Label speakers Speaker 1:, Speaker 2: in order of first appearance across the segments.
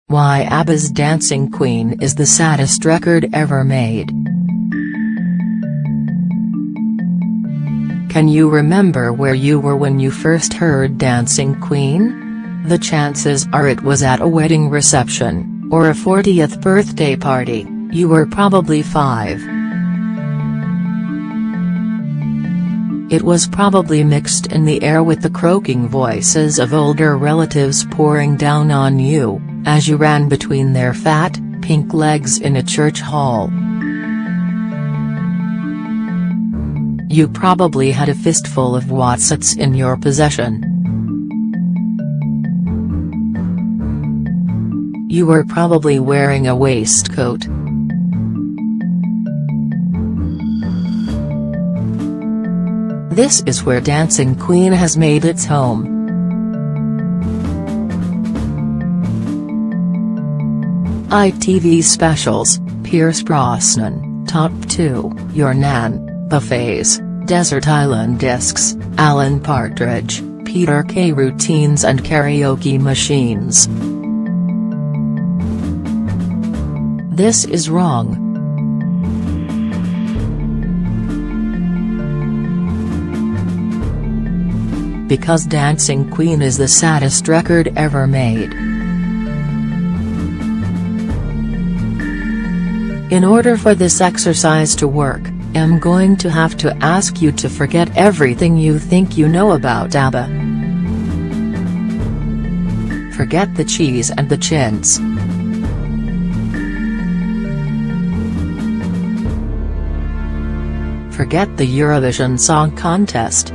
Speaker 1: Why Abba's Dancing Queen is the saddest record ever made. Can you remember where you were when you first heard Dancing Queen? The chances are it was at a wedding reception, or a 40th birthday party. You were probably 5. It was probably mixed in the air with the croaking voices of older relatives pouring down on you, as you ran between their fat, pink legs in a church hall. You probably had a fistful of Watsits in your possession. You were probably wearing a waistcoat. This is where Dancing Queen has made its home. ITV specials, Pierce Brosnan, Top 2, Your Nan, buffets, Desert Island Discs, Alan Partridge, Peter Kay routines and karaoke machines. This is wrong. Because Dancing Queen is the saddest record ever made. In order for this exercise to work, I'm going to have to ask you to forget everything you think you know about Abba. Forget the cheese and the chins. Forget the Eurovision Song Contest.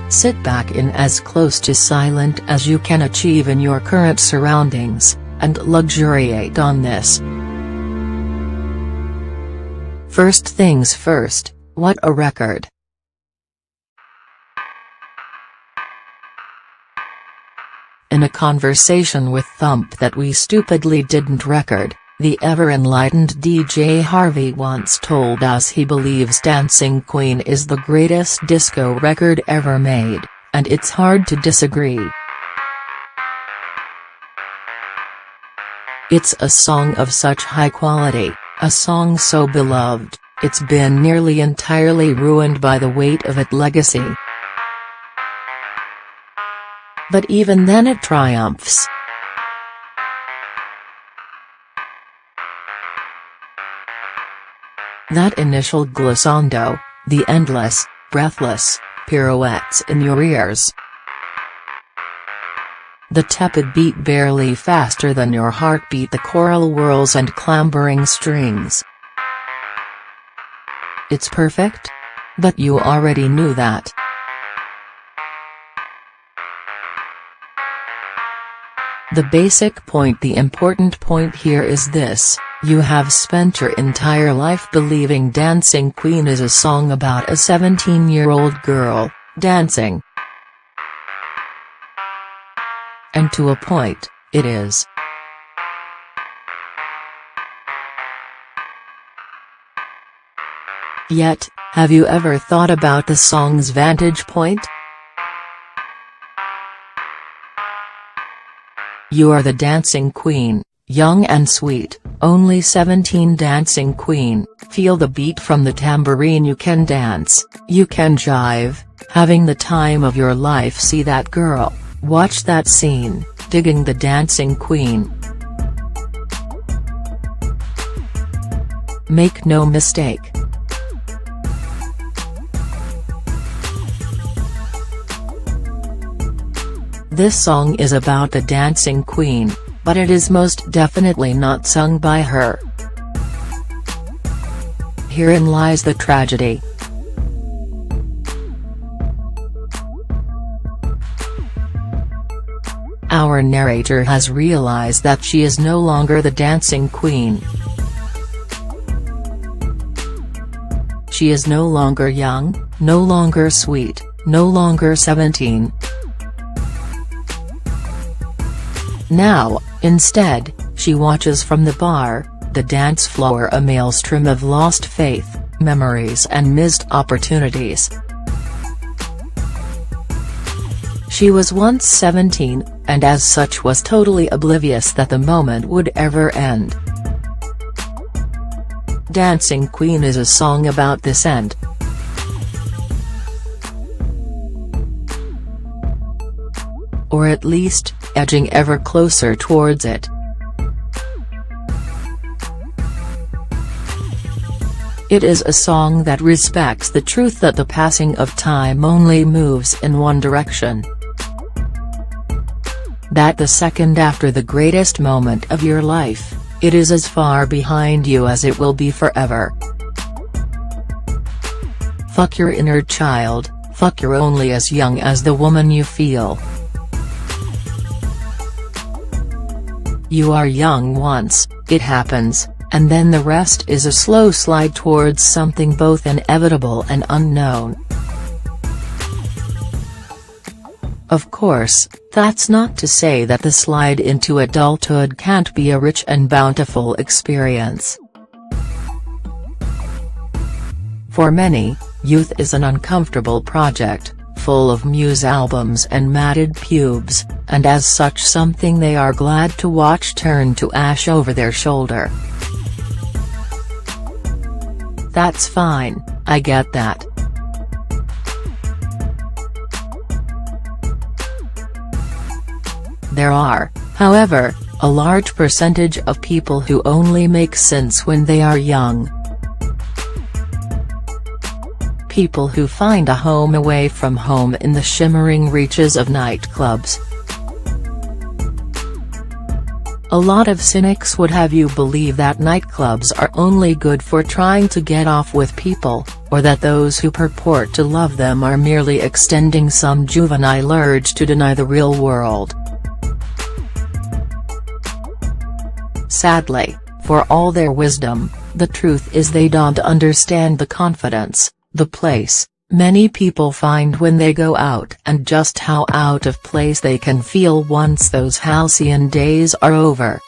Speaker 1: Sit back in as close to silent as you can achieve in your current surroundings, and luxuriate on this. First things first, what a record. In a conversation with Thump that we stupidly didn't record, the ever-enlightened DJ Harvey once told us he believes Dancing Queen is the greatest disco record ever made, and it's hard to disagree. It's a song of such high quality, a song so beloved, it's been nearly entirely ruined by the weight of its legacy. But even then it triumphs. That initial glissando, the endless, breathless, pirouettes in your ears. The tepid beat barely faster than your heartbeat, the choral whirls and clambering strings. It's perfect? But you already knew that. The basic point, the important point here is this: you have spent your entire life believing Dancing Queen is a song about a 17-year-old girl, dancing. And to a point, it is. Yet, have you ever thought about the song's vantage point? You are the Dancing Queen, young and sweet, only 17, Dancing Queen, feel the beat from the tambourine, you can dance, you can jive, having the time of your life, see that girl, watch that scene, digging the Dancing Queen. Make no mistake. This song is about the Dancing Queen, but it is most definitely not sung by her. Herein lies the tragedy. Our narrator has realized that she is no longer the Dancing Queen. She is no longer young, no longer sweet, no longer 17. Now, instead, she watches from the bar, the dance floor, a maelstrom of lost faith, memories and missed opportunities. She was once 17, and as such was totally oblivious that the moment would ever end. Dancing Queen is a song about this end. Or at least, edging ever closer towards it. It is a song that respects the truth that the passing of time only moves in one direction. That the second after the greatest moment of your life, it is as far behind you as it will be forever. Fuck your inner child, fuck you're only as young as the woman you feel. You are young once, it happens, and then the rest is a slow slide towards something both inevitable and unknown. Of course, that's not to say that the slide into adulthood can't be a rich and bountiful experience. For many, youth is an uncomfortable project, full of muse albums and matted pubes, and as such something they are glad to watch turn to ash over their shoulder. That's fine, I get that. There are, however, a large percentage of people who only make sense when they are young. People who find a home away from home in the shimmering reaches of nightclubs. A lot of cynics would have you believe that nightclubs are only good for trying to get off with people, or that those who purport to love them are merely extending some juvenile urge to deny the real world. Sadly, for all their wisdom, the truth is they don't understand the confidence, the place, many people find when they go out and just how out of place they can feel once those halcyon days are over.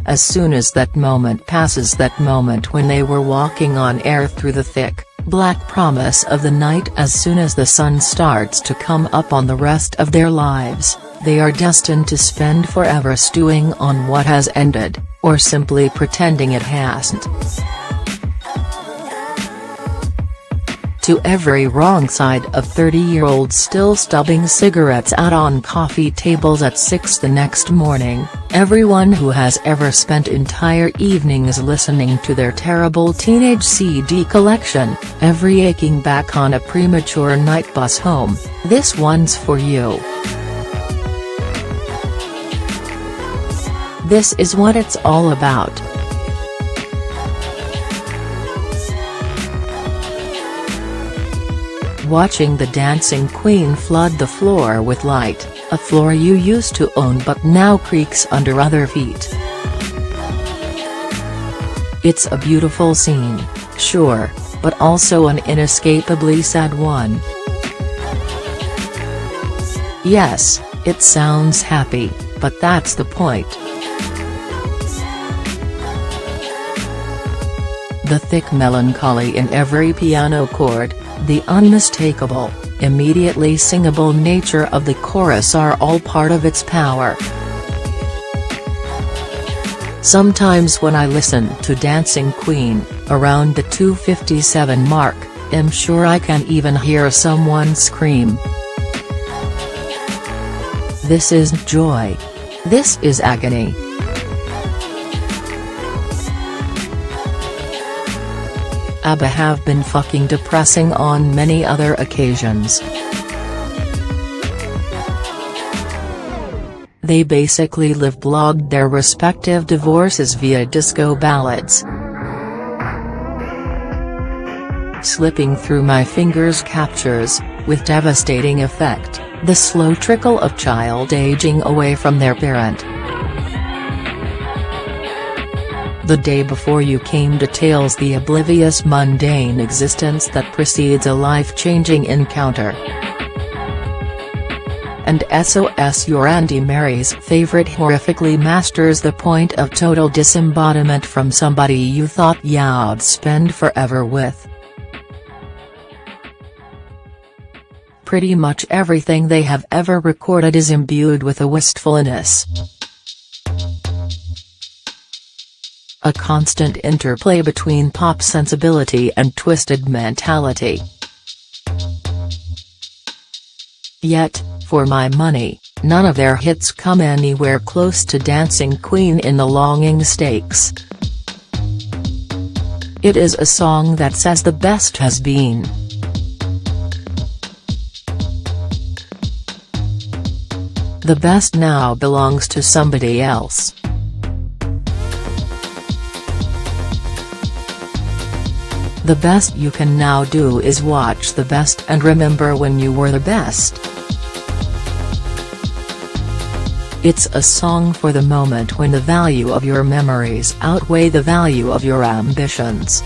Speaker 1: As soon as that moment passes, that moment when they were walking on air through the thick, black promise of the night, as soon as the sun starts to come up on the rest of their lives, they are destined to spend forever stewing on what has ended, or simply pretending it hasn't. To every wrong side of 30-year-olds still stubbing cigarettes out on coffee tables at 6 the next morning, everyone who has ever spent entire evenings listening to their terrible teenage CD collection, every aching back on a premature night bus home, this one's for you. This is what it's all about. Watching the Dancing Queen flood the floor with light, a floor you used to own but now creaks under other feet. It's a beautiful scene, sure, but also an inescapably sad one. Yes, it sounds happy, but that's the point. The thick melancholy in every piano chord, the unmistakable, immediately singable nature of the chorus are all part of its power. Sometimes when I listen to Dancing Queen, around the 2:57 mark, I'm sure I can even hear someone scream. This isn't joy. This is agony. Abba have been fucking depressing on many other occasions. They basically live-blogged their respective divorces via disco ballads. Slipping through my fingers captures, with devastating effect, the slow trickle of child aging away from their parent. The day before you came details the oblivious mundane existence that precedes a life-changing encounter. And SOS your Auntie Mary's favorite horrifically masters the point of total disembodiment from somebody you thought you'd spend forever with. Pretty much everything they have ever recorded is imbued with a wistfulness. A constant interplay between pop sensibility and twisted mentality. Yet, for my money, none of their hits come anywhere close to Dancing Queen in the Longing Stakes. It is a song that says the best has been. The best now belongs to somebody else. The best you can now do is watch the best and remember when you were the best. It's a song for the moment when the value of your memories outweigh the value of your ambitions.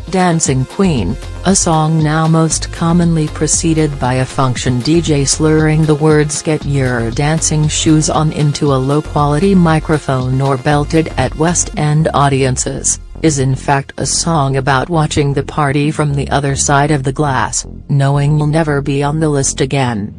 Speaker 1: Dancing Queen, a song now most commonly preceded by a function DJ slurring the words "Get your dancing shoes on" into a low-quality microphone or belted at West End audiences, is in fact a song about watching the party from the other side of the glass, knowing you'll never be on the list again.